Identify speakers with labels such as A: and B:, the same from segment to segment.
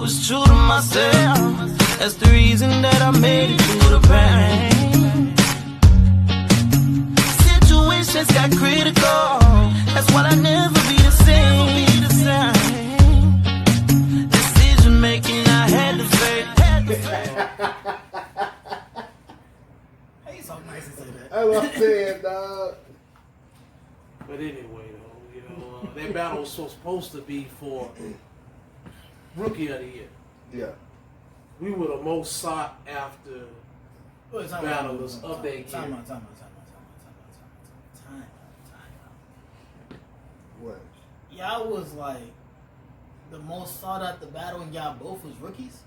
A: Was true to myself. That's the reason that I made it through the pain. Situations got critical. That's why I never be the same. Decision making, I had to face.
B: Hey, so nice to say that.
C: That's what I'm saying, dog.
D: But anyway, though, you know, that battle was supposed to be for Rookie of the Year.
C: Yeah.
D: We were the most sought after battlers of that year.
B: Time out.
C: What?
B: Y'all was like the most sought after battle, and y'all both was rookies.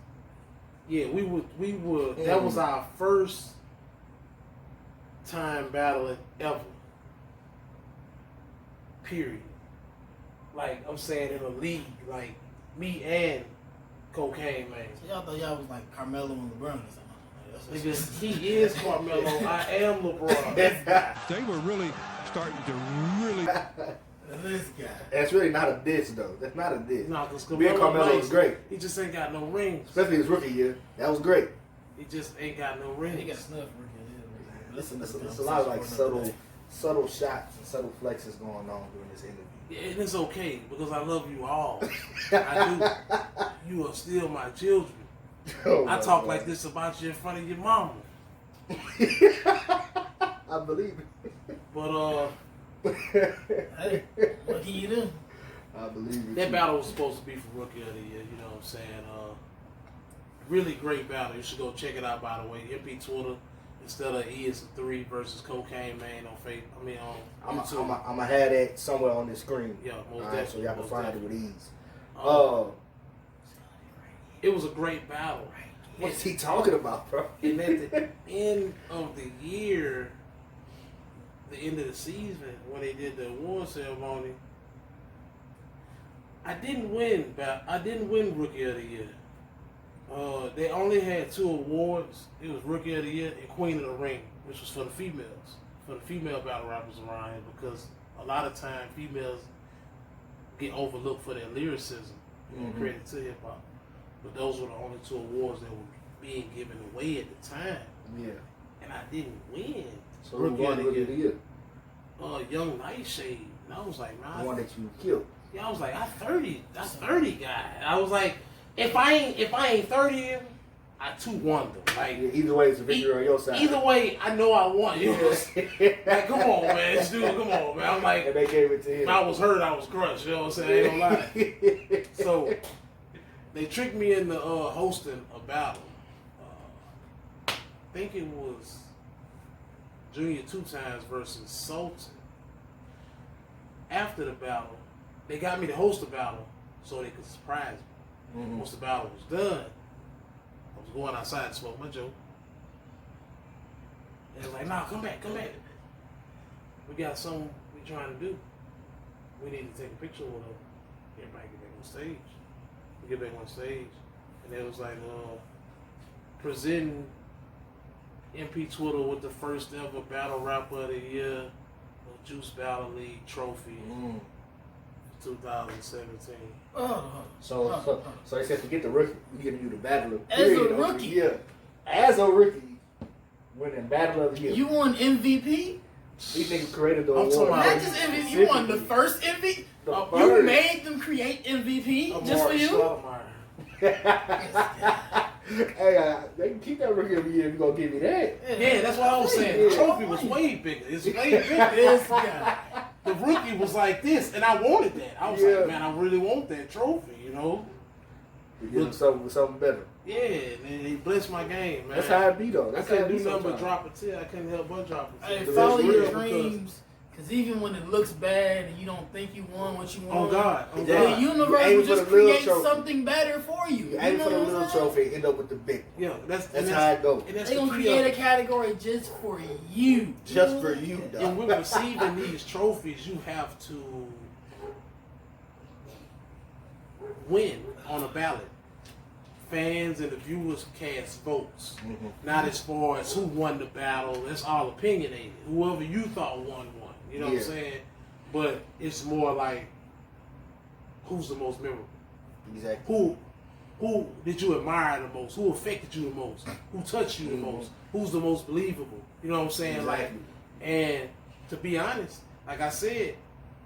D: Yeah, we were. That was our first time battling ever. Period. Like I'm saying, in a league, like me and Cocaine Man.
B: So y'all thought y'all was like Carmelo and LeBron or something.
D: Nigga, he is Carmelo. I am LeBron.
E: They were really starting to really.
B: This guy.
C: That's really not a diss, though. That's not a diss.
D: No, because
C: Being Carmelo was great.
D: He just ain't got no rings.
C: Especially his rookie year. That was great.
D: He just ain't got no rings.
B: He got snuff rookie.
C: Listen, there's a lot of like subtle shots and subtle flexes going on during this interview.
D: Yeah, and it's okay because I love you all. I do. You are still my children.
C: Oh
D: I
C: my
D: talk
C: God.
D: like this about you in front of your mama.
C: I believe it.
D: But
B: Hey, what can you do?
C: I believe it.
D: that battle was supposed to be for Rookie of the Year. You know what I'm saying? Really great battle. You should go check it out. By the way, MP Twitter instead of MPTwitt3r versus Cocaine Man on Facebook. I mean on YouTube.
C: I'm gonna have that somewhere on the screen.
D: Yeah, most
C: All right,
D: definitely.
C: so y'all can
D: most
C: find
D: definitely.
C: it with ease.
D: It was a great battle.
C: What's he talking about, bro?
D: And at the end of the year, the end of the season, when they did the award ceremony, I didn't win Rookie of the Year. They only had 2 awards. It was Rookie of the Year and Queen of the Ring, which was for the females, for the female battle rappers around here, because a lot of time females get overlooked for their lyricism and credit to hip hop. But those were the only 2 awards that were being given away at the time.
C: Yeah.
D: And I didn't win.
C: So who won Rookie of the Year?
D: Young Nightshade. And I was like, man,
C: The one that you killed.
D: yeah, I was like, I'm 30 guy. I was like, if I ain't 30, I 2-1 them. Like
C: Yeah, either way, it's a victory on your side.
D: either way, I know I won. You know what I'm saying? Like, come on, man, this dude, come on, man. I'm like,
C: And they gave it to him.
D: if I was hurt, I was crushed. You know what I'm saying? I ain't gonna lie. So they tricked me into hosting a battle. I think it was Junior 2 Times versus Sultan. After the battle, they got me to host the battle so they could surprise me. Once the battle was done, I was going outside to smoke my joke. And they was like, nah, come back. We got something we trying to do. We need to take a picture with them. Everybody get back on stage. We get back on stage. And it was like, presenting MPTwitt3r with the first ever Battle Rapper of the Year, Juice Battle League trophy, 2017.
C: So they said forget the rookie. We giving you the battle of
B: As a
C: period of the
B: rookie.
C: year. As a rookie, winning battle of the year.
B: You won MVP?
C: These niggas created the
D: I'm
C: award.
D: talking about-
B: Not just MVP. You won the first MVP.
C: The
B: You
C: first.
B: made them create MVP just for
D: Amari
B: you.
D: Stoudemire.
C: Hey, they can keep that rookie of the year if you gonna give me that.
D: Yeah, that's what I was saying. The trophy was way bigger. It's way bigger.
B: This guy.
D: The rookie was like this, and I wanted that. I was like, man, I really want that trophy, you know?
C: We give them something better.
D: Yeah, and he blessed my game, man.
C: That's how it be though.
D: I
C: That's how it
D: couldn't
C: be
D: do nothing but
C: sometimes.
D: drop a tear. I couldn't help but drop a tear.
B: Hey,
C: That's
B: follow
C: real
B: your
C: because-
B: dreams. Because even when it looks bad and you don't think you won what you won,
D: Oh, God. Oh,
B: the
D: God.
B: universe
C: You aim
B: will
C: for
B: just
C: the little
B: create
C: trophy.
B: something better for you.
C: You aim for the
B: what
C: little
B: I'm saying?
C: trophy, end up with the big one.
D: Yeah, that's
C: how it goes.
D: And that's
B: They
D: the
B: gonna
D: key
B: create
D: of
B: a
D: it.
B: category just for you.
C: Just for you,
D: And
C: dog.
D: when receiving these trophies, you have to win on a ballot. Fans and the viewers cast votes. Not as far as who won the battle. That's all opinionated. Whoever you thought won. You know what I'm
C: Yeah.
D: saying? But it's more like who's the most memorable.
C: Exactly.
D: who did you admire the most? Who affected you the most? Who touched you the most? Who's the most believable? You know what I'm saying?
C: Exactly.
D: Like, and to be honest, like I said,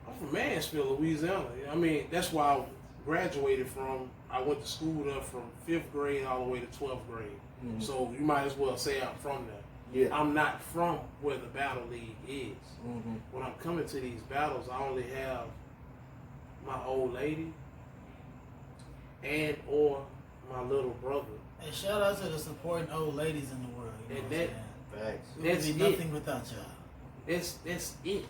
D: I'm from Mansfield, Louisiana. I mean, that's why I graduated from. I went to school there from 5th grade all the way to 12th grade.
C: Mm-hmm.
D: So you might as well say I'm from there.
C: Yeah.
D: I'm not from where the battle league is.
C: Mm-hmm.
D: When I'm coming to these battles, I only have my old lady and or my little brother.
B: And shout out to the supporting old ladies in the world. You know
D: And
B: what I'm
D: that-
B: saying?
C: Facts.
B: We would
D: That's
B: be
D: it.
B: nothing without y'all.
D: That's it.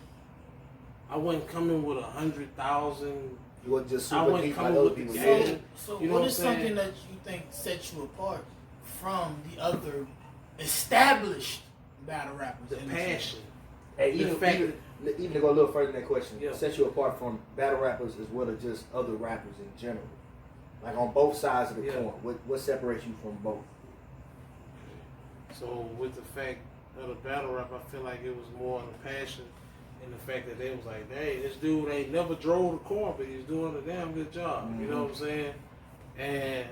D: I wasn't coming with 100,000.
C: You wasn't just
D: I
C: super
D: wasn't
C: deep like
D: coming
C: other
D: with the
C: people
D: game.
C: did.
B: So
D: You know
B: what
D: what
B: is
D: I'm saying?
B: something that you think sets you apart from the other established battle rappers?
D: The
B: in
D: passion.
C: Hey,
D: The
C: even,
D: fact
C: even to go a little further in that question,
D: Yeah.
C: sets you apart from battle rappers as well as just other rappers in general. Like on both sides of the
D: Yeah.
C: coin, what separates you from both?
D: So with the fact of the battle rap, I feel like it was more the passion and the fact that they was like, hey, this dude ain't never drove the car, but he's doing a damn good job. You know what I'm saying? And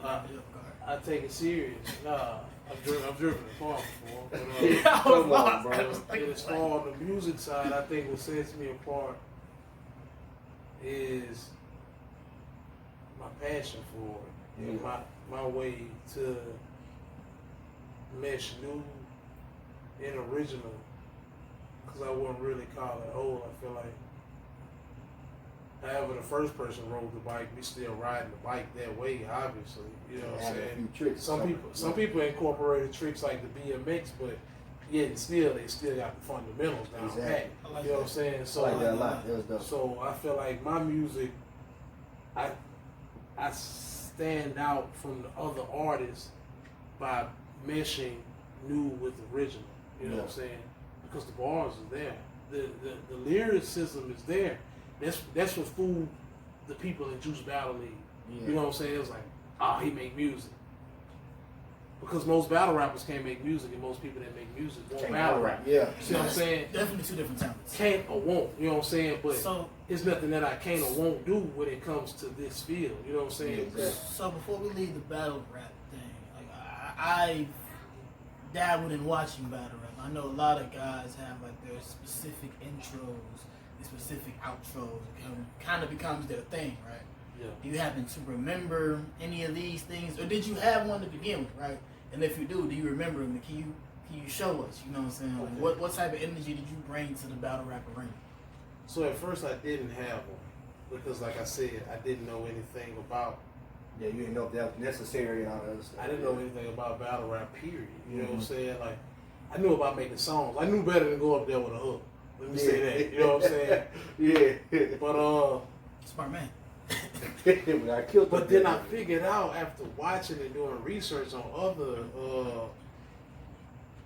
D: I take it serious. Nah, I've driven a car before. But,
C: Come on, bro.
D: as far as the music side, I think what sets me apart is my passion for it. And my way to mesh new and original, because I wouldn't really call it old. I feel like, however the first person rode the bike, we still riding the bike that way, obviously. You know what I'm
C: Added a
D: saying?
C: few tricks.
D: Some people incorporated tricks like the BMX, but yet and still they still got the fundamentals down
C: Exactly.
D: pat.
B: I like
D: You know what I'm
B: that.
D: saying?
C: I
D: So
C: like that a lot. That was dope.
D: so I feel like my music, I stand out from the other artists by meshing new with original. You know what I'm saying? Because the bars are there, the lyricism is there. That's what fooled the people in Juice Battle League.
C: Yeah.
D: You know what I'm saying? It was like, oh, he make music. Because most battle rappers can't make music, and most people that make music won't
C: Can't
D: battle
C: battle
D: rap.
C: rap. Yeah.
D: See what I'm saying?
B: Definitely two different talents.
D: Can't or won't, you know what I'm saying? But
B: So,
D: it's nothing that I can or won't do when it comes to this field. You know what I'm saying?
C: Exactly.
B: so before we leave the battle rap thing, like I dabbled in watching battle rap. I know a lot of guys have like their specific intros, and specific outros. It kind of becomes their thing, right?
D: Yeah.
B: Do you happen to remember any of these things, or did you have one to begin with, right? And if you do you remember them? Can you show us? You know what I'm saying? Like,
D: Okay.
B: what type of energy did you bring to the battle rap arena?
D: So at first I didn't have one because, like I said, I didn't know anything about.
C: Yeah, you didn't know if that was necessary and all that other stuff.
D: I didn't know anything about battle rap. Period. You know what I'm
C: Mhm.
D: saying? Like, I knew about making songs. I knew better than go up there with a hook. Let me say that. You know what I'm saying?
C: Yeah.
D: But
B: Smart man.
C: When I killed
D: But
C: them,
D: then I figured out after watching and doing research on other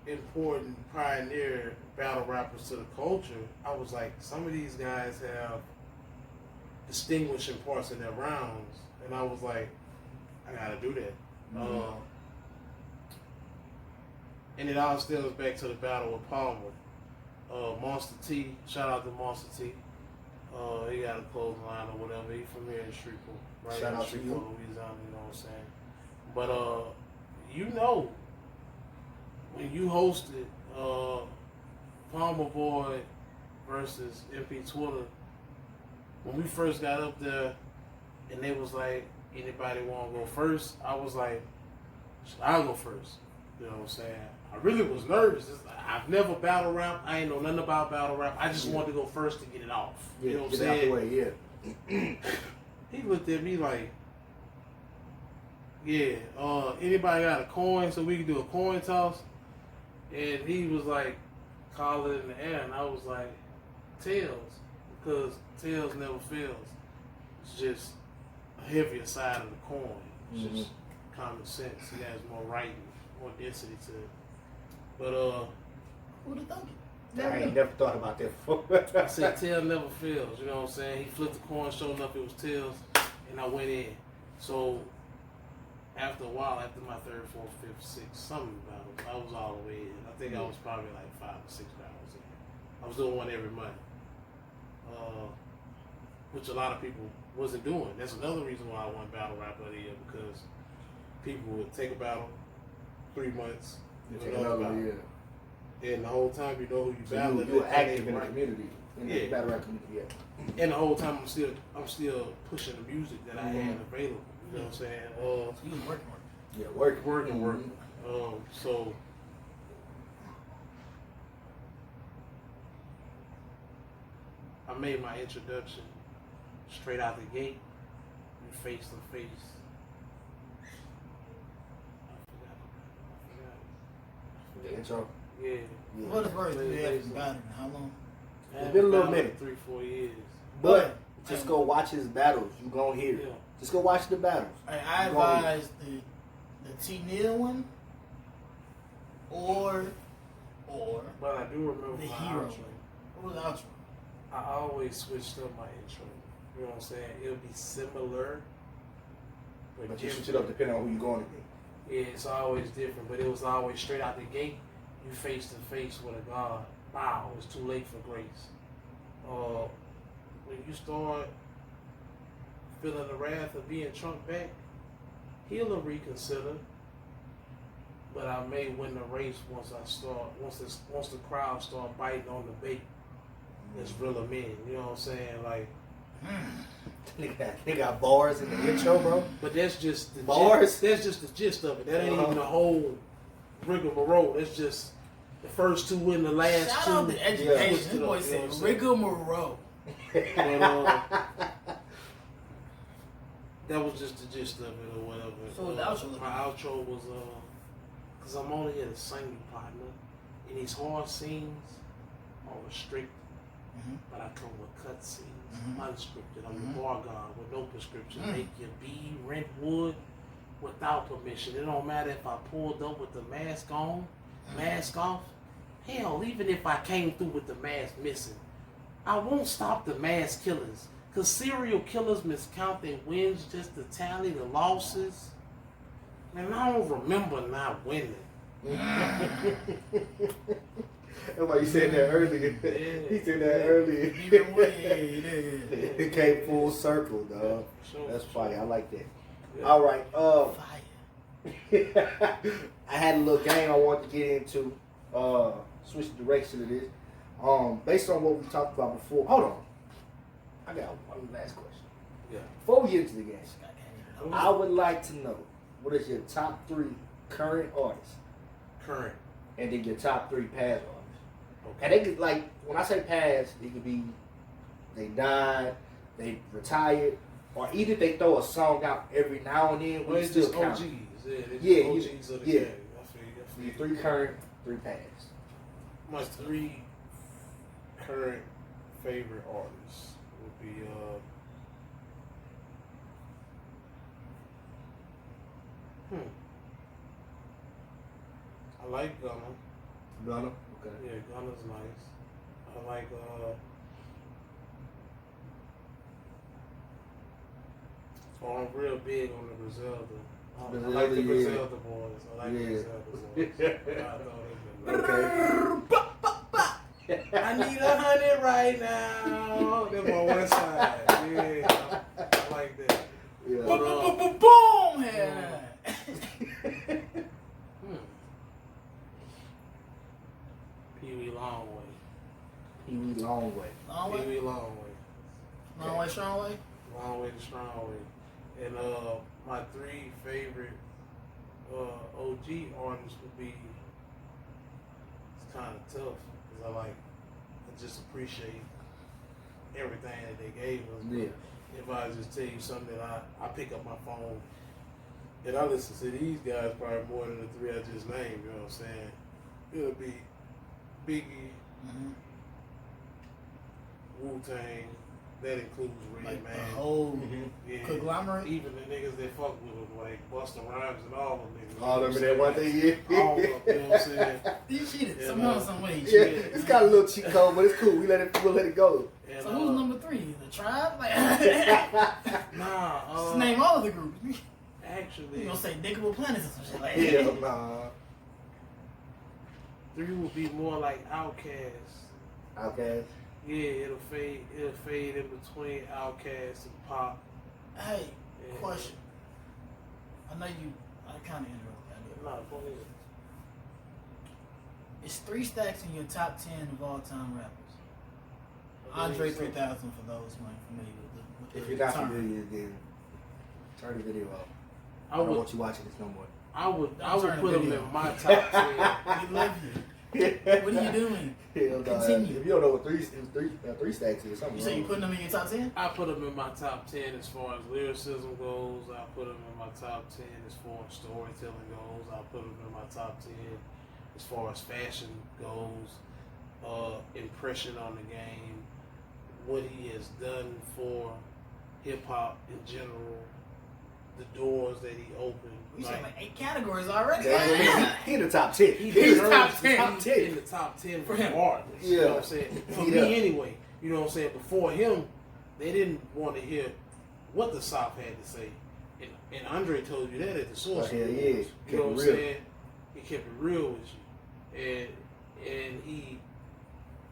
D: important pioneer battle rappers to the culture, I was like, some of these guys have distinguishing parts in their rounds, and I was like, I gotta do that.
C: Mhm.
D: And it all stems back to the battle with Palmer. Monster T, shout out to Monster T. He got a clothing line or whatever. He from here in Shreveport, right?
C: Shout
D: in
C: out to
D: Shreveport,
C: you.
D: Louisiana, you know what I'm saying? But you know, when you hosted Palmer Boy versus MPTwitt3r, when we first got up there and they was like, anybody want to go first? I was like, I'll go first. You know what I'm saying? I really was nervous. I've never battle rap. I ain't know nothing about battle rap. I just wanted to go first to get it off.
C: Yeah,
D: You know what I'm
C: get it out the
D: saying?
C: way, yeah.
D: He looked at me like, yeah, anybody got a coin so we can do a coin toss? And he was like, call it in the air. And I was like, tails. Because tails never fails. It's just a heavier side of the coin. It's just common sense. It has more writing, more density to it. But
B: Who'd have thunk it?
C: I ain't never thought about that before.
D: I said tail never fails, you know what I'm saying? He flipped the coin, sure enough it was tails, and I went in. So after a while, after my third, fourth, fifth, sixth, some battles, I was all the way in. I think I was probably like 5 or 6 battles in. I was doing one every month. Which a lot of people wasn't doing. That's another reason why I won Battle Rap of the Year, because people would take a battle 3 months,
C: Take another
D: battle.
C: year.
D: And the whole time you know who you
C: So
D: battling.
C: you were active in the
D: right.
C: community, in the battle rap community. Yeah.
D: And the whole time I'm still pushing the music that I had available. You know what I'm saying?
B: So you was working.
C: Yeah,
D: Working. So I made my introduction straight out the gate, face to face.
C: The intro.
D: Yeah.
B: What the first you had from Battle? How long?
C: It's been a little minute.
D: 3-4 years.
C: But just go watch his battles. You gonna hear it.
D: Yeah.
C: Just go watch the battles.
B: I advise the T Neal one or
D: But I do remember
B: the
D: my
B: hero.
D: outro.
B: What was the outro?
D: I always switched up my intro. You know what I'm saying? It would be similar,
C: But you
D: different.
C: switch it up depending on who you're going against.
D: Yeah, it's always different, but it was always straight out the gate. You face to face with a God. Wow, it's too late for grace. When you start feeling the wrath of being trunked back, he'll reconsider. But I may win the race once the crowd start biting on the bait. It's real men, you know what I'm saying? Like,
C: They got bars in the intro, bro.
D: but that's just the
C: Bars?
D: Gist, that's just the gist of it. That ain't even the whole rigmarole. That's just the first two and the last
B: Shout
D: two.
B: out to education.
D: Twisted
B: This boy
D: up, you know
B: said
D: what I'm saying?
B: rigmarole.
D: But, that was just the gist of it or whatever.
B: So the outro
D: my outro was because I'm only here to sing you, partner. And these hard scenes are restricted, but I come with cut scenes, unscripted. I'm the bar guard with no prescription. Make your bead, rent wood without permission. It don't matter if I pulled up with the mask on, mask off. Hell, even if I came through with the mask missing, I won't stop the mass killers. Cause serial killers miscount their wins just to tally the losses. Man, I don't remember not winning.
C: That's why you said that earlier. He said that earlier. It came full circle, dog. That's funny. I like that.
D: Yeah.
C: All right.
B: Fire.
C: I had a little game I wanted to get into. Switch the direction of this. Based on what we talked about before. Hold on. I got one last question.
D: Yeah.
C: Before we get into the game, I would like to know what is your top 3 current artists,
D: Current.
C: and then your top 3 past artists.
D: Okay.
C: And they could, like, when I say past, it could be they died, they retired, or either they throw a song out every now and then.
D: Well,
C: We
D: it's
C: still
D: just
C: count.
D: OGs.
C: Yeah,
D: OGs of the
C: yeah.
D: game. I feel you.
C: 3 current, 3 past.
D: My 3 current favorite artists would be I like Gunna.
C: Gunna? Okay.
D: Yeah, Gunna's nice. I like I'm real big on the Griselda. I like the Griselda boys. I like the Griselda boys. I need 100 right now. That's my one side. Yeah, I like that.
C: Yeah.
B: Boom! Yeah.
D: Pee Wee Longway.
C: Pee Wee Longway.
B: Long
D: Pee
B: way?
D: Wee Longway.
B: Long way, strong way?
D: Long way to strong way. And my 3 favorite OG artists would be, it's kind of tough because I just appreciate everything that they gave us.
C: Yeah.
D: If I just tell you something that I pick up my phone and I listen to these guys probably more than the 3 I just named, you know what I'm saying? It'll be Biggie, Wu-Tang, that includes Red
B: Like
D: Man.
B: the whole
D: Yeah.
B: conglomerate?
D: Even the niggas that fuck with them, like Busta Rhymes and all them niggas.
C: All them in that one thing, yeah.
D: All of them, you know what I'm saying?
B: He cheated.
D: Yeah,
B: Somehow,
D: no.
B: some way he
C: Yeah,
B: cheated.
C: it's got a little cheat code, but it's cool. We'll let it go.
D: And,
B: So who's number 3? The Tribe? Like,
D: Nah,
B: just name all of the groups. You
D: actually,
B: gonna say Dickable Planets or some shit like
C: Yeah,
B: that?
C: nah.
D: 3 would be more like Outkast.
C: Okay.
D: Yeah, it'll fade in between Outkast and Pop.
B: Hey,
D: Yeah.
B: question. I know you. I kind of interrupted.
D: Nah, go ahead.
B: Is 3 Stacks in your top 10 of all time rappers? Andre 3000 for those who ain't familiar with the
C: If you're not
B: term.
C: familiar, then turn the video off. I
D: I
C: don't
D: would,
C: want you watching this no more.
D: I would
B: turn
D: put
B: the
D: him
B: video.
D: in my top 10.
B: We love you. What are you doing?
C: Hell no.
B: Continue.
C: If you don't know what three stacks is, something
B: You say you
C: wrong.
B: putting them in your top 10?
D: I put him in my top 10 as far as lyricism goes. I put him in my top 10 as far as storytelling goes. I put him in my top 10 as far as fashion goes. Impression on the game, what he has done for hip hop in general, the doors that he opened.
B: You said like 8 categories already.
C: That's what I mean. He in the top 10.
D: He
B: He's
D: deserves
B: top
D: to be
B: 10.
D: in the top 10
B: For him.
D: regardless. You
C: Yeah.
D: know what I'm saying? For
C: Yeah.
D: me anyway. You know what I'm saying? Before him, they didn't want to hear what the South had to say. And Andre told you that at the source.
C: Oh, hell
D: Awards.
C: yeah.
D: You
C: Kept
D: know
C: it
D: what I'm
C: real.
D: saying? He kept it real with you.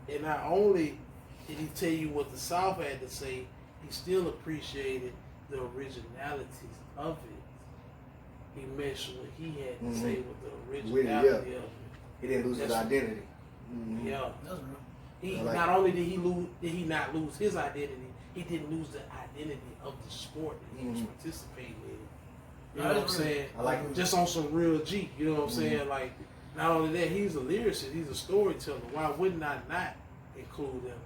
D: And not only did he tell you what the South had to say, he still appreciated the originalities of it. He made sure he had to say what the originality of it.
C: He didn't lose his
D: That's-
C: identity. Mhm.
D: Yeah.
B: That's real.
D: He
C: I like
D: not
C: it.
D: only did he not lose his identity, he didn't lose the identity of the sport that he was participating in. You know what I'm saying?
C: I like it.
D: Just on some real G. You know what I'm saying? Like, not only that, he's a lyricist, he's a storyteller. Why wouldn't I not include him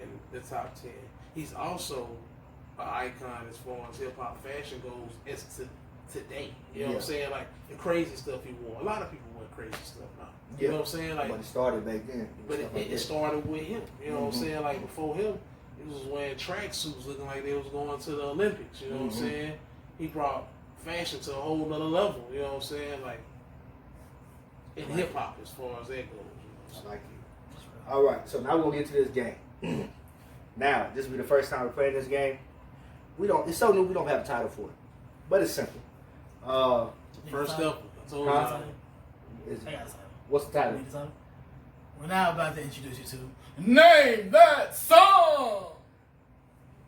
D: in the top 10? He's also an icon as far as hip hop fashion goes as to today. You know what I'm saying? Like the crazy stuff he wore. A lot of people wear crazy stuff now. You know what I'm saying? Like,
C: But it started back then.
D: but
C: Stuff like
D: it
C: that.
D: started with him. You know what I'm saying? Like before him, he was wearing tracksuits looking like they was going to the Olympics. You know what I'm saying? He brought fashion to a whole nother level. You know what I'm saying? Like in hip hop, as far as that goes. You know
C: I like it. All right, so now we're gonna get to this game. Now, this will be the first time we're playing this game. It's so new we don't have a title for it, but it's simple.
D: First up, I told you.
C: Huh?
B: I got a title.
C: What's the title?
B: Need a title? We're now about to introduce you to Name That Song!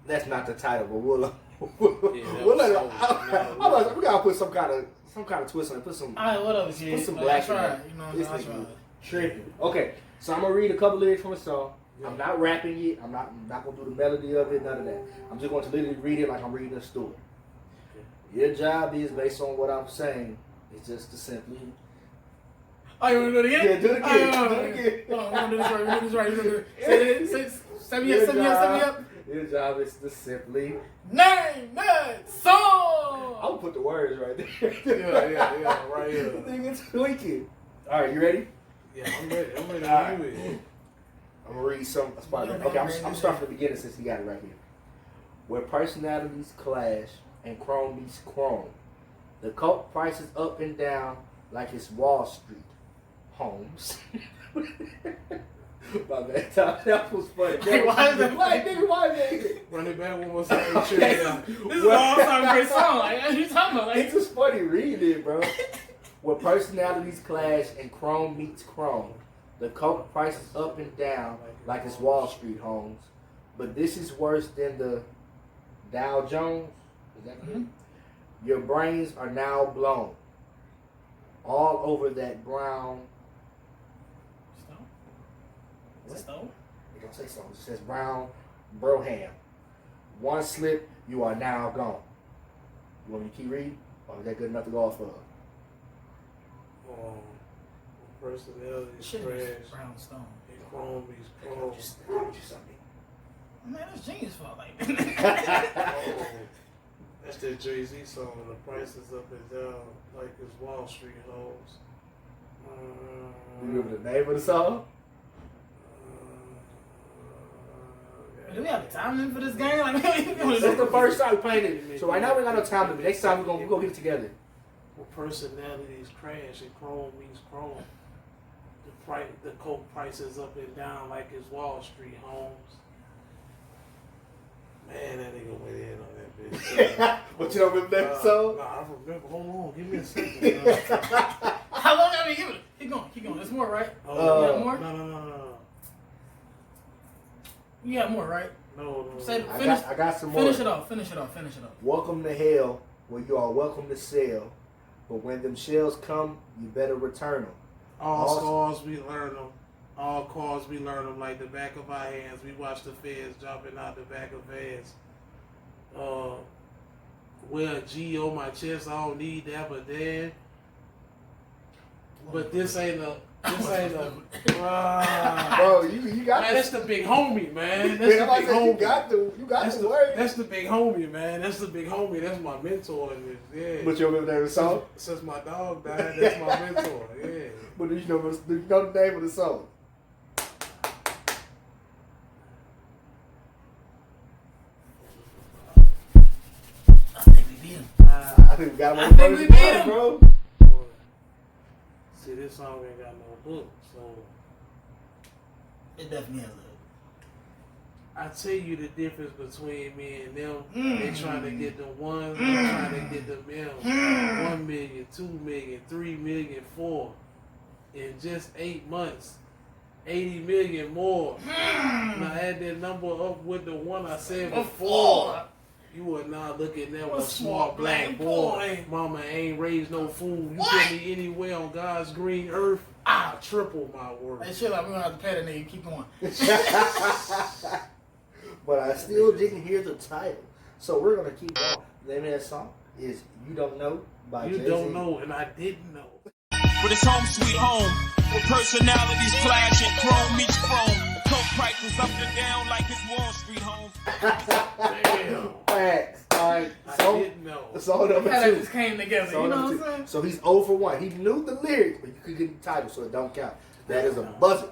C: That's not the title, but we'll
D: that
C: we'll let
D: was
C: it. We gotta put some kind of twist on it. Put some
B: Alright, what up, kid?
C: put some
B: Like,
C: black
B: I tried.
C: in it.
B: You know what
C: This
B: I'm saying? I
C: nigga
B: tried.
C: tripping. Okay, so I'm gonna read a couple lyrics from a song. I'm not rapping it. I'm not gonna do the melody of it. None of that. I'm just going to literally read it like I'm reading a story. Your job is based on what I'm saying. It's just to simply.
B: Oh, you want to do it again?
C: Yeah, do it again.
B: Oh,
C: Do it again.
B: Hold on, we're going to do this right. We're going to do this right. We're going to do it. Set me up.
C: Your job is to simply.
B: Name That Song!
C: I'll put the words right there.
D: Yeah, right here.
C: The thing is tweaking. All right, you ready?
D: Yeah, I'm ready. I'm ready to
C: All right.
D: do it.
C: I'm gonna read some spot. Okay, I'm starting from the beginning since he got it right here. Where personalities clash and chrome meets chrome, the coke prices up and down like it's Wall Street. Holmes. My bad. That was funny.
B: Hey, why is that
C: Why, nigga? Why, nigga?
D: Run it back one more time.
C: Okay.
D: Check it out.
B: This is an all-time great song. Like, what are you talking about? Like,
C: It's just funny reading it, bro. Where personalities clash and chrome meets chrome, the coke prices up and down like it's Wall Street, Holmes. But this is worse than the Dow Jones. Is that good? Your brains are now blown all over that brown.
B: Stone? Is it Stone?
C: It don't say so. It says brown broham. One slip, you are now gone. You want me to keep reading? Or is that good enough to go off of?
D: Personality
B: Shit,
D: crash.
B: Brown Stone.
D: And chrome is
C: I
D: chrome.
C: just told you something.
B: Man, that's genius fault. Like,
D: Oh, that's that Jay-Z song. The prices up and down like it's Wall Street hoes.
C: You remember the name of the song?
B: do we have a time limit for this game? Like,
C: That's the first time we playing it. So right now we got no time limit. Next time we're gonna get it together.
D: Well, personalities crash and chrome means chrome. The coke prices up and down like it's Wall Street homes. Man, that nigga went in on that bitch.
C: But you don't remember that song?
D: Nah, I remember. Hold on, give me a second.
B: How long have we given it? Keep going. There's more, right?
D: Oh,
B: you got more?
D: No.
B: You got more, right?
D: No.
C: I got some more.
B: Finish it off.
C: Welcome to hell, where you are welcome to sell. But when them shells come, you better return them.
D: All scars, we learn them. All cars, we learn them like the back of our hands. We watch the feds dropping out the back of vans. Wear a G on my chest, I don't need that, but then. But this ain't a.
C: Bro, you got
D: man, that's the big homie, man. That's the big homie.
C: You got the word.
D: That's the big homie, man. That's the big homie. That's my mentor in this. Yeah.
C: But you remember the name of the song?
D: Since my dog died, that's my mentor. Yeah.
C: But do you know the name of the song?
B: I think we beat him.
C: I think we got him on the first one, bro.
D: See, this song ain't got no hook, so
B: It definitely has a.
D: I tell you the difference between me and them. They trying to get the one, they trying to get the mill. 1 million, 2 million, 3 million, 4. In just 8 months, 80 million more. Now add that number up with the one I said before. You are not looking at a smart black boy. Mama ain't raised no fool. You put me anywhere on God's green earth, I'll triple my word.
B: Hey, shit, like, we're gonna have to pay that nigga. Keep going.
C: But I still didn't hear the title. So we're going to keep going. The name of that song is You Don't Know by
D: You
C: Jay-Z.
D: don't know, and I didn't know.
A: But it's home sweet home, where personalities clash and chrome meets chrome. Coke prices up and down like it's Wall Street home.
D: Damn.
C: Facts. All right.
D: I
C: So,
D: didn't know.
C: song number
B: How that
C: 2.
B: just came together.
C: Song
B: You know
C: number
B: what I'm
C: 2.
B: saying?
C: So he's 0 for 1. He knew the lyrics, but you could get the title, so it don't count. That is a buzzer.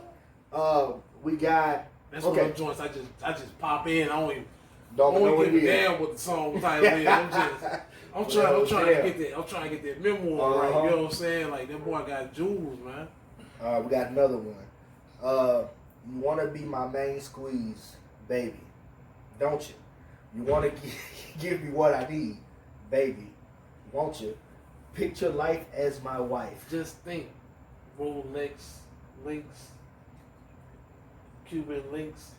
C: We got.
D: That's one of them joints I just pop in. I don't even give a damn what the song title is. I'm trying to get that memoir right. You know what I'm saying? Like that boy got jewels, man.
C: We got another one. You want to be my main squeeze, baby, don't you? You want to give me what I need, baby, won't you? Picture life as my wife.
D: Just think, Rolex links, Cuban links,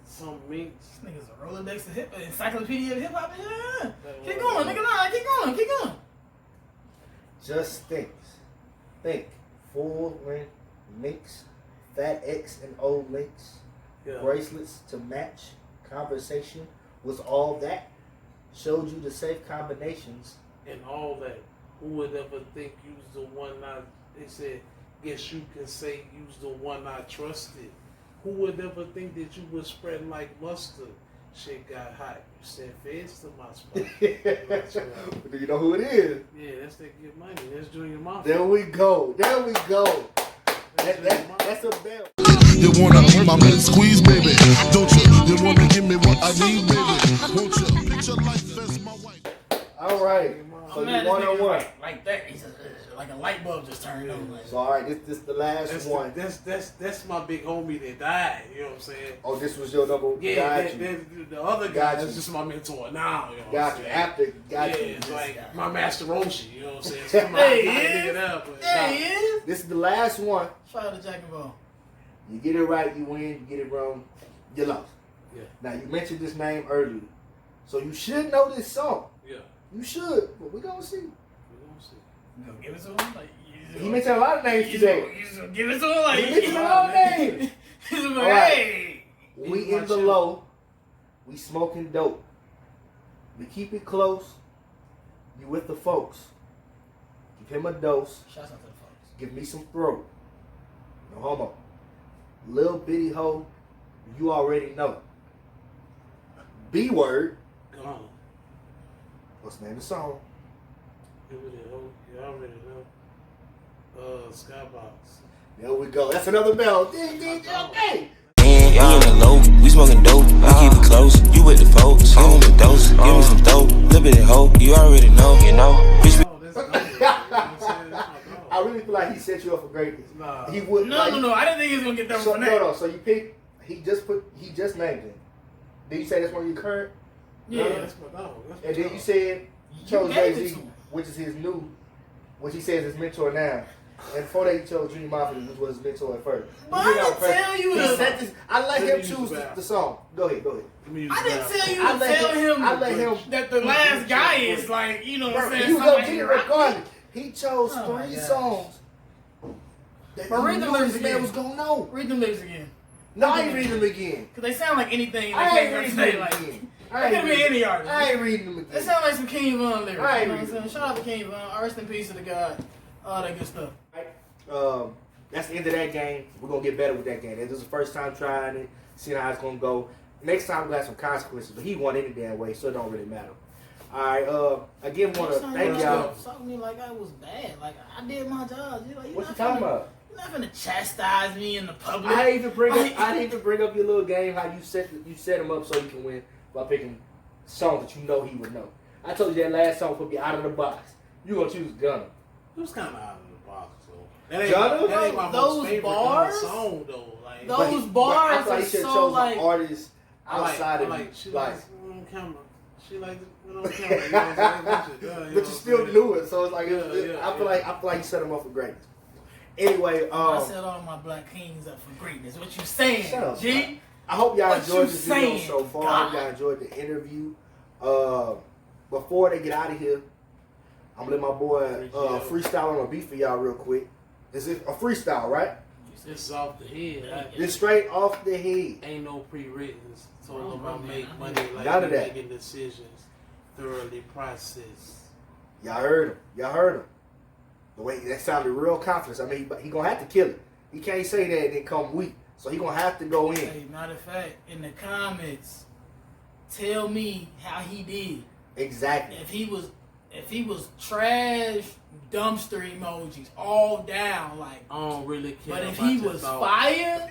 D: some minks.
B: This nigga's a Rolodex of encyclopedia of hip hop. Yeah. Keep going, nigga. Nah, keep going.
C: Just think, full length links, fat X and O links, bracelets to match. Conversation was all that. Showed you the safe combinations
D: and all that. Who would ever think you's the one they said, guess you can say you's the one I trusted. Who would ever think that you would spread like mustard? Shit got hot. You sent feds to my spot.
C: Do you know who it is?
D: Yeah, that's that Get Money. That's Junior Mafia.
C: There we go. That's a bell.
F: You wanna be my man squeeze, baby, don't you? You wanna give me what I need, baby, won't you? Picture life as my wife.
C: All right. So you 1-on-1.
B: Like that. He's like a light bulb just turned on. Like.
C: So all right, this is the last one.
D: That's my big homie that died. You know what I'm saying?
C: Oh, this was your number.
D: Yeah, the other guy is just my mentor now. You know what I'm saying?
C: After you.
D: It's like my master Roshi. You know what I'm saying? So he is.
C: This is the last one.
B: Shout out to Jack and Ball.
C: You get it right, you win. You get it wrong, you lost.
D: Yeah.
C: Now you mentioned this name earlier, so you should know this song.
D: Yeah.
C: You should, but we gonna see.
B: You gonna give it to him? Like,
C: he mentioned a lot of names today.
B: You just gonna give it to him? Like,
C: He mentioned a lot of names.
B: He's like,
C: right.
B: hey.
C: We in the low. We smoking dope. We keep it close. You with the folks. Give him a dose.
B: Shouts out to the folks.
C: Give me some throat. No homo. Lil bitty hoe. You already know. B word.
D: Come on.
C: What's the name of the song?
D: You already know. Skybox.
C: There we go. That's another bell. Ding, ding, okay.
G: And we in the low, we smoking dope, we keep it close. You with the folks, give me the dose, give me some dope, little bit of hope, you already know, Bitch,
C: I really feel like he set you up for greatness.
D: Nah.
C: He would.
B: No. I didn't think he was gonna get that
C: So,
B: one.
C: no. So you picked. He just named it. Did you say that's one of your current?
B: Yeah.
D: That's my dog.
C: And then you said you chose
B: gave it
C: Jay-Z,
B: to him.
C: which is his new, which he says his mentor now. And before they chose Junior Mafia, which was his mentor at first.
B: But I didn't tell you
C: He
B: to.
C: set this, I let
D: Let
C: him
D: me
C: choose
D: use
C: the,
D: that.
C: the song. Go ahead.
B: I didn't tell you
C: I
B: to
C: let
B: tell him,
C: I let him.
B: that the last guy is like, you know what I'm
C: Bro,
B: saying?
C: he was gonna
B: somebody
C: get it
B: rock.
C: regardless. He chose
B: Oh my
C: 3
B: gosh.
C: songs that
B: But read
C: he
B: the
C: knew
B: lyrics
C: this man
B: again.
C: was gonna know.
B: Read the lyrics again.
C: No, I ain't reading them again.
B: Because they sound like anything.
C: I ain't reading
B: say,
C: them
B: like,
C: again.
B: It could be any artist.
C: I ain't reading them
B: They
C: again.
B: sound like some King Von lyrics.
C: I ain't
B: You know what I'm
C: reading
B: saying? Shout out to King Von. Rest in peace to the God. All that good stuff.
C: That's the end of that game. We're gonna get better with that game. This is the first time trying it, seeing how it's gonna go. Next time we got some consequences, but he won any damn way, so it don't really matter. All right. Again, want to thank y'all.
B: Talk to me like I was bad. Like I did my job. You're like,
C: What you talking about?
B: You're not gonna chastise me in the public.
C: I didn't even bring up your little game. How you set him up so you can win by picking songs that you know he would know. I told you that last song would be out of the box. You gonna choose Gunna.
D: It was kind of out of the box, though. That ain't my
B: Those
D: most favorite
B: bars?
D: song, though. Like,
B: Those
C: But
B: bars
C: I thought he
B: are
C: should have
B: so
C: chose
B: like.
C: an artist outside of
D: she
C: like.
D: likes it on camera. She likes it on camera. You know what I'm saying?
C: But you still knew it, so it's like
D: Yeah,
C: I feel like you set him up for greatness. Anyway,
B: I set all my black kings up for greatness. What you saying,
C: Shut up,
B: G?
C: man. I hope y'all
B: What
C: enjoyed
B: you
C: this video
B: saying,
C: so far. I hope
B: God?
C: y'all enjoyed the interview. Before they get out of here, I'm gonna let my boy freestyle on a beat for y'all real quick. Is it a freestyle, right?
D: It's off the head.
C: It's straight off the head.
D: Ain't no pre-written. It's all about make money like
C: None of that.
D: making decisions, thoroughly processed.
C: Y'all heard him. The way that sounded real confident. I mean, he gonna have to kill it. He can't say that and then come weak. So he gonna have to go in.
B: Hey, matter of fact, in the comments, tell me how he did.
C: Exactly.
B: If he was trash, dumpster emojis all down, like.
D: I don't really care.
B: But if
D: about
B: he
D: your
B: was
D: thoughts.
B: fire,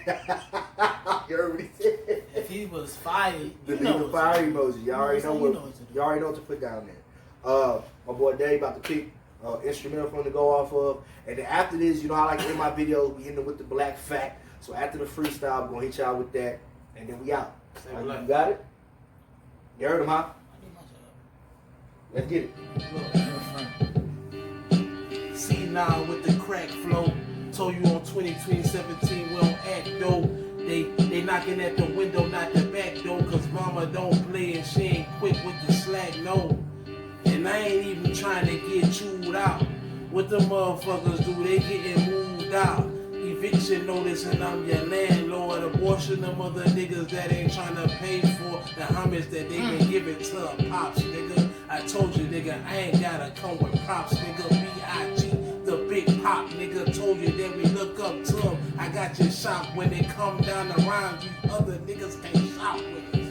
C: You heard what he said?
B: if he was fire,
C: The
B: you know
C: nigga
B: what
C: fire
B: to do.
C: emoji. Y'all already know
B: You
C: what.
B: know what to do.
C: Y'all already know what to put down there. My boy Dave about to pick instrumental for him to go off of, and then after this, you know how I like to end my videos, we end it with the black fact. So after the freestyle, we're gonna hit y'all with that, and then we out.
D: Say
C: You
D: black.
C: got it? You heard him, huh?
B: I did my job.
C: Let's get it.
B: Look, you're a friend.
D: See now with the crack flow. Told you on 2017 we don't act though. They knocking at the window, not the back door. Cause mama don't play and she ain't quick with the slack, no. And I ain't even trying to get chewed out. What the motherfuckers do, they getting moved out. Eviction notice and I'm your landlord. Abortion them other niggas that ain't trying to pay for the homage that they been giving to a pops, nigga. I told you, nigga, I ain't gotta come with props, nigga. B.I.G. the big pop, nigga. Told you that we look up to him. I got your shop when they come down the rhymes. You other niggas can't shop with us.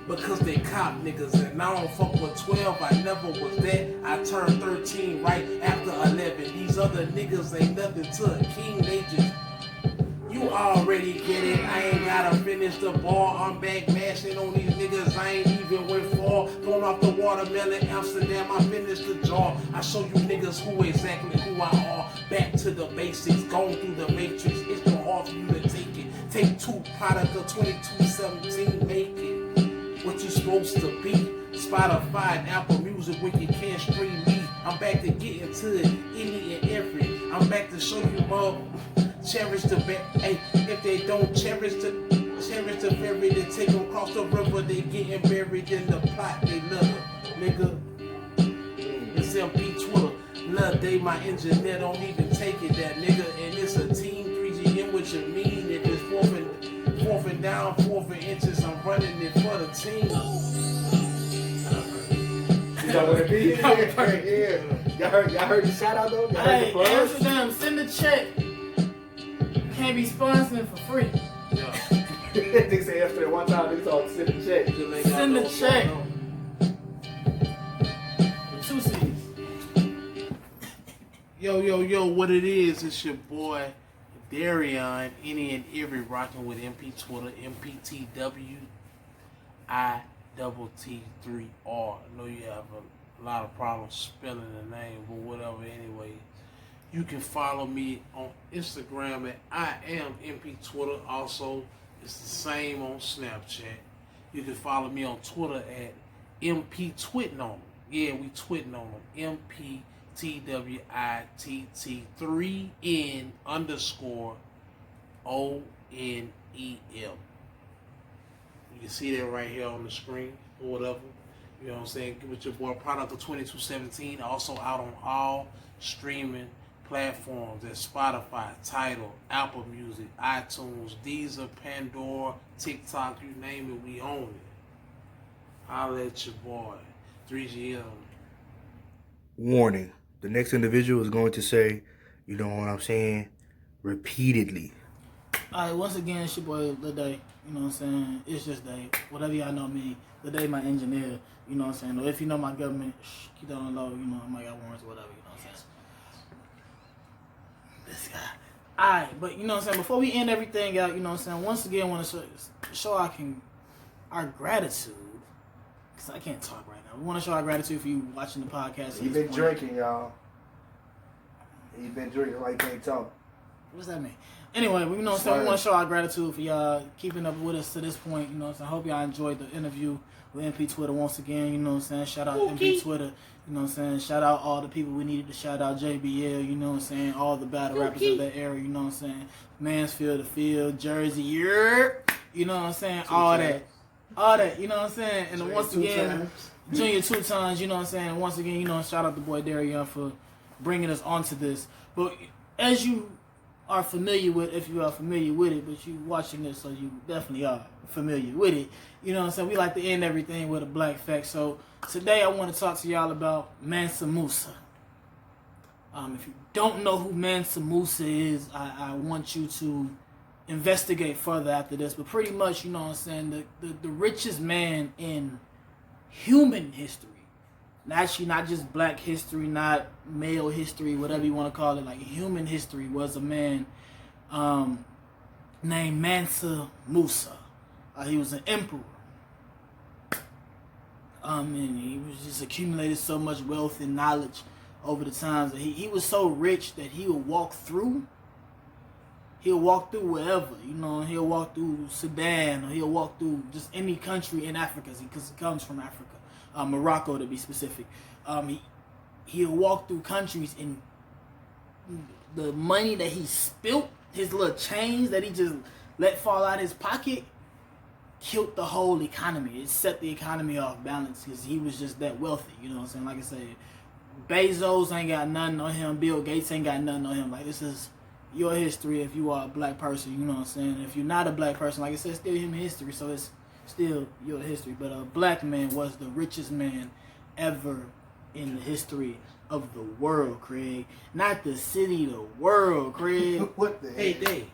D: Because they cop niggas and I don't fuck with 12, I never was that. I turned 13 right after 11. These other niggas ain't nothing to a king, they just. You already get it, I ain't gotta finish the ball. I'm back mashing on these niggas, I ain't even went far. Going off the watermelon, Amsterdam, I finished the jaw. I show you niggas who exactly who I are. Back to the basics, going through the matrix. It's too hard for you to take it. Take 2 product of 2217, make it what you supposed to be. Spotify and Apple Music when you can't stream me. I'm back to get into it, any and every. I'm back to show you love. Cherish the hey, if they don't cherish the ferry, they take them across the river, they getting buried in the plot, they love it, nigga. It's MPTwitt3r. Love day, my engineer don't even take it, that nigga. And it's a team, 3GM, what you mean? If it's fourth and down, 4 inches, I'm running it for the team.
C: You know what it is? Yeah. Y'all heard the shout out though? Y'all heard the
B: Hey,
C: plug?
B: Amsterdam, send a check. Can't be sponsoring for free.
D: Yeah.
C: Niggas say Amsterdam one time, niggas talk send a check.
B: Send a check. With 2 C's.
D: Yo, what it is, it's your boy Darion, any and every rocking with MPTwitt3r, MPTwitt3r. I know you have a lot of problems spelling the name, but whatever anyway. You can follow me on Instagram at I am MPTwitt3r. Also, it's the same on Snapchat. You can follow me on Twitter at MPTwitt3r. Yeah, we twitting on them. MPTwitt3r_ONEM. You can see that right here on the screen or whatever. You know what I'm saying? With your boy Product of 2217, also out on all streaming platforms. That's Spotify, Tidal, Apple Music, iTunes, Deezer, Pandora, TikTok, you name it, we own it. Holla at your boy, 3GM.
C: Warning. The next individual is going to say, you know what I'm saying, repeatedly.
B: Alright, once again, it's your boy, Lil Day. You know what I'm saying? It's just Day. Whatever y'all know me, Lil Day, my engineer. You know what I'm saying? Or if you know my government, keep that on the low. You know, I might got warrants or whatever. You know what I'm saying? This guy. Alright, but you know what I'm saying? Before we end everything out, you know what I'm saying? Once again, I want to show our gratitude. Because I can't talk right now. We want to show our gratitude for you watching the podcast.
C: He been drinking, y'all. He been drinking like he can't talk.
B: What's that mean? Anyway, you know what I'm saying? We want to show our gratitude for y'all keeping up with us to this point. You know what I'm saying? I hope y'all enjoyed the interview with MPTwitt3r once again. You know what I'm saying? Shout out MPTwitt3r. You know what I'm saying? Shout out all the people we needed to shout out. JBL, you know what I'm saying? All the battle rappers of that era, you know what I'm saying? Mansfield, The Field, Jersey, you know what I'm saying? All that, you know what I'm saying? And once again, Junior 2 times, you know what I'm saying? And once again, you know, shout out the boy Darian for bringing us onto this. But as you are familiar with, if you are familiar with it, but you watching this, so you definitely are familiar with it. You know what I'm saying? We like to end everything with a black fact. So today I want to talk to y'all about Mansa Musa. If you don't know who Mansa Musa is, I want you to investigate further after this. But pretty much, you know what I'm saying, the richest man in human history. Actually, not just black history, not male history, whatever you want to call it, like human history, was a man named Mansa Musa. He was an emperor. And he was just accumulated so much wealth and knowledge over the times. He was so rich that he would walk through wherever, you know, he'll walk through Sudan, or he'll walk through just any country in Africa, because he comes from Africa. Morocco to be specific. He'll walk through countries, and the money that he spilt, his little change that he just let fall out his pocket, killed the whole economy. It set the economy off balance because he was just that wealthy. You know what I'm saying? Like I said, Bezos ain't got nothing on him. Bill Gates ain't got nothing on him. Like, this is your history if you are a black person. You know what I'm saying? If you're not a black person, like I said, it's still human history. So it's still your history. But a black man was the richest man ever in the history of the world, Craig. Not the city, the world, Craig.
C: What the
D: Hey, Dave,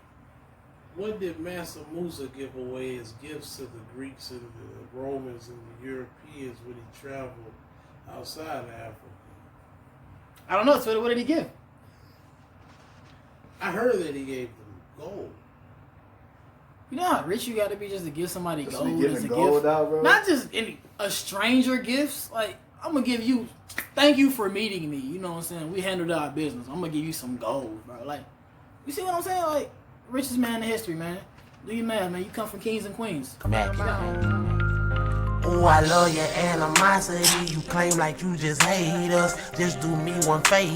D: what did Mansa Musa give away as gifts to the Greeks and the Romans and the Europeans when he traveled outside of Africa?
B: I don't know. So what did he give?
D: I heard that he gave them gold.
B: You know how rich you got to be just to give somebody
C: Just
B: gold
C: be
B: as a
C: giving gold
B: gift?
C: out, bro?
B: Not just a stranger gifts. Like, I'm going to give you, thank you for meeting me. You know what I'm saying? We handled our business. I'm going to give you some gold, bro. Like, you see what I'm saying? Like, richest man in history, man. Do your math, man. You come from kings and queens.
H: Ooh, I love your animosity. You claim like you just hate us. Just do me one favor.